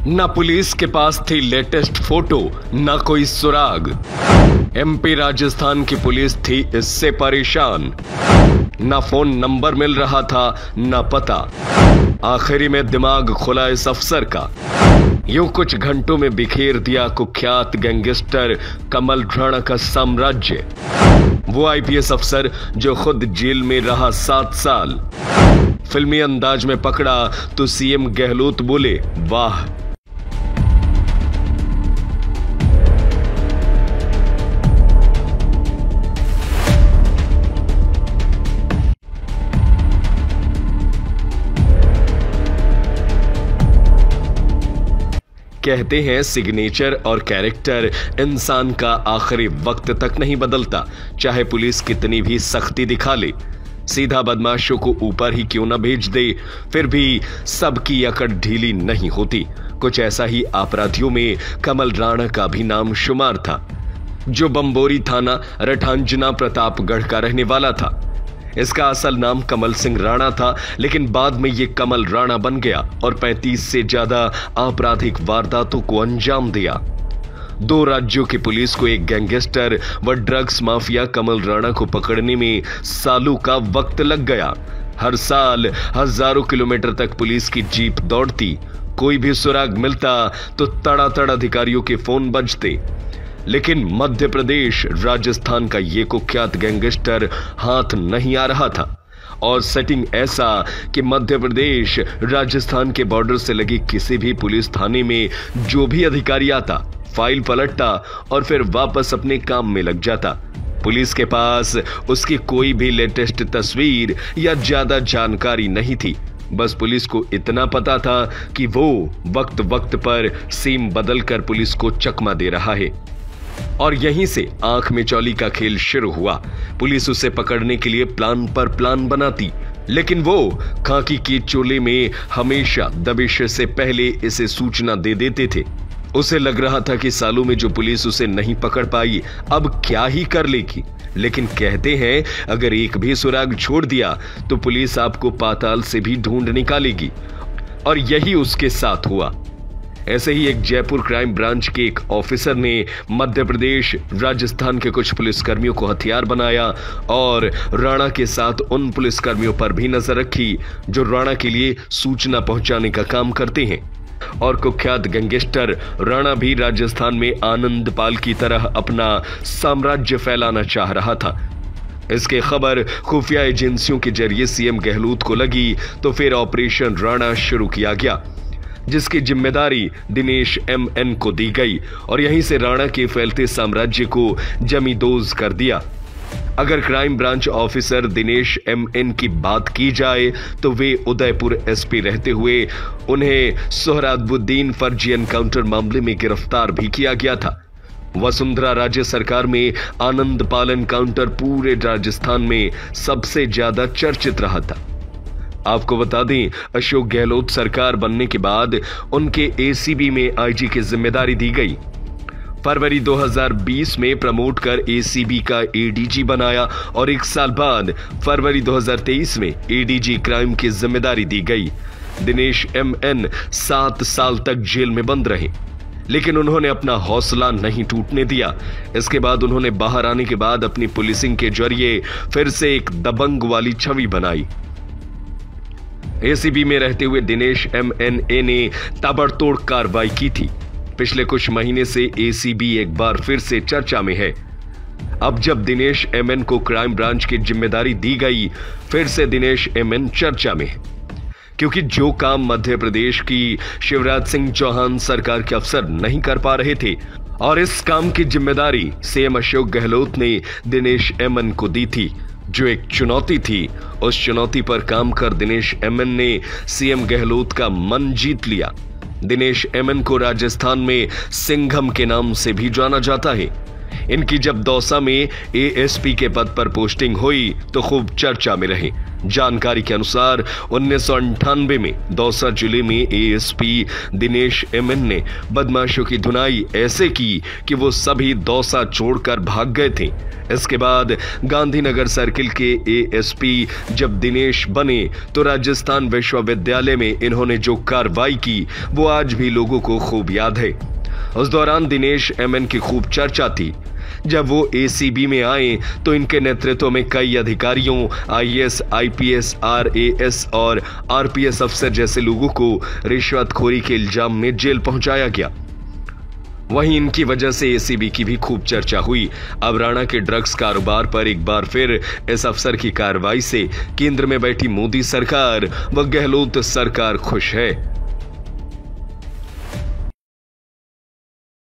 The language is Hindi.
ना पुलिस के पास थी लेटेस्ट फोटो, ना कोई सुराग। एमपी राजस्थान की पुलिस थी इससे परेशान। ना फोन नंबर मिल रहा था, ना पता। आखिरी में दिमाग खुला इस अफसर का। यूं कुछ घंटों में बिखेर दिया कुख्यात गैंगस्टर कमल राणा का साम्राज्य। वो आईपीएस अफसर जो खुद जेल में रहा 7 साल। फिल्मी अंदाज में पकड़ा तो सीएम गहलोत बोले, वाह। कहते हैं सिग्नेचर और कैरेक्टर इंसान का आखिरी वक्त तक नहीं बदलता, चाहे पुलिस कितनी भी सख्ती दिखा ले। सीधा बदमाशों को ऊपर ही क्यों न भेज दे, फिर भी सबकी अकड़ ढीली नहीं होती। कुछ ऐसा ही अपराधियों में कमल राणा का भी नाम शुमार था, जो बंबोरी थाना रठांजना प्रतापगढ़ का रहने वाला था। इसका असल नाम कमल सिंह राणा था, लेकिन बाद में यह कमल राणा बन गया और 35 से ज्यादा आपराधिक वारदातों को अंजाम दिया। 2 राज्यों की पुलिस को एक गैंगस्टर व ड्रग्स माफिया कमल राणा को पकड़ने में सालों का वक्त लग गया। हर साल हजारों किलोमीटर तक पुलिस की जीप दौड़ती। कोई भी सुराग मिलता तो तड़ातड़ अधिकारियों के फोन बजते, लेकिन मध्य प्रदेश राजस्थान का ये कुख्यात गैंगस्टर हाथ नहीं आ रहा था। और सेटिंग ऐसा कि मध्य प्रदेश राजस्थान के बॉर्डर से लगी किसी भी पुलिस थाने में जो भी अधिकारी आता, फाइल पलटता और फिर वापस अपने काम में लग जाता। पुलिस के पास उसकी कोई भी लेटेस्ट तस्वीर या ज्यादा जानकारी नहीं थी। बस पुलिस को इतना पता था कि वो वक्त वक्त पर सीम बदलकर पुलिस को चकमा दे रहा है। और यहीं से आंख में चौली का खेल शुरू हुआ। पुलिस उसे पकड़ने के लिए प्लान पर प्लान बनाती, लेकिन वो खाकी के चोले में हमेशा दबिश से पहले इसे सूचना दे देते थे। उसे लग रहा था कि सालों में जो पुलिस उसे नहीं पकड़ पाई, अब क्या ही कर लेगी। लेकिन कहते हैं अगर एक भी सुराग छोड़ दिया तो पुलिस आपको पाताल से भी ढूंढ निकालेगी। और यही उसके साथ हुआ। ऐसे ही एक जयपुर क्राइम ब्रांच के एक ऑफिसर ने मध्य प्रदेश राजस्थान के कुछ पुलिसकर्मियों को हथियार बनाया और राणा के साथ उन पुलिसकर्मियों पर भी नजर रखी जो राणा के लिए सूचना पहुंचाने का काम करते हैं। और कुख्यात गैंगस्टर राणा भी राजस्थान में आनंद पाल की तरह अपना साम्राज्य फैलाना चाह रहा था। इसकी खबर खुफिया एजेंसियों के जरिए सीएम गहलोत को लगी तो फिर ऑपरेशन राणा शुरू किया गया, जिसकी जिम्मेदारी दिनेश एमएन को दी गई और यहीं से राणा के फैलते साम्राज्य को जमींदोज कर दिया। अगर crime branch officer Dinesh M N की बात की जाए तो वे उदयपुर एसपी रहते हुए उन्हें सोहराबुद्दीन फर्जी एनकाउंटर मामले में गिरफ्तार भी किया गया था। वसुंधरा राज्य सरकार में आनंद पाल एनकाउंटर पूरे राजस्थान में सबसे ज्यादा चर्चित रहा था। आपको बता दें, अशोक गहलोत सरकार बनने के बाद उनके एसीबी में आईजी की जिम्मेदारी दी गई। फरवरी 2020 में प्रमोट कर एसीबी का एडीजी बनाया और 1 साल बाद फरवरी 2023 में एडीजी क्राइम की जिम्मेदारी दी गई। दिनेश एमएन 7 साल तक जेल में बंद रहे, लेकिन उन्होंने अपना हौसला नहीं टूटने दिया। इसके बाद उन्होंने बाहर आने के बाद अपनी पुलिसिंग के जरिए फिर से एक दबंग वाली छवि बनाई। एसीबी में रहते हुए दिनेश एमएनए ने ताबड़तोड़ कार्रवाई की थी। पिछले कुछ महीने से एसीबी एक बार फिर से चर्चा में है। अब जब दिनेश एमएन को क्राइम ब्रांच की जिम्मेदारी दी गई, फिर से दिनेश एमएन चर्चा में है, क्योंकि जो काम मध्य प्रदेश की शिवराज सिंह चौहान सरकार के अफसर नहीं कर पा रहे थे, और इस काम की जिम्मेदारी सीएम अशोक गहलोत ने दिनेश एमएन को दी थी, जो एक चुनौती थी। उस चुनौती पर काम कर दिनेश एमएन ने सीएम गहलोत का मन जीत लिया। दिनेश एमएन को राजस्थान में सिंघम के नाम से भी जाना जाता है। इनकी जब दौसा में एएसपी के पद पर पोस्टिंग हुई तो खूब चर्चा में रहे। जानकारी के अनुसार 1998 में दौसा जिले में एएसपी दिनेश एमएन ने बदमाशों की धुनाई ऐसे की कि वो सभी दौसा छोड़कर भाग गए थे। इसके बाद गांधीनगर सर्किल के एएसपी जब दिनेश बने तो राजस्थान विश्वविद्यालय में इन्होंने जो कार्रवाई की वो आज भी लोगों को खूब याद है। उस दौरान दिनेश एमएन की खूब चर्चा थी। जब वो एसीबी में आए तो इनके नेतृत्व में कई अधिकारियों, आईएएस, आईपीएस, आरएएस और आरपीएस अफसर जैसे लोगों को रिश्वतखोरी के इल्जाम में जेल पहुंचाया गया। वहीं इनकी वजह से एसीबी की भी खूब चर्चा हुई। अब राणा के ड्रग्स कारोबार पर एक बार फिर इस अफसर की कार्रवाई से केंद्र में बैठी मोदी सरकार व गहलोत सरकार खुश है।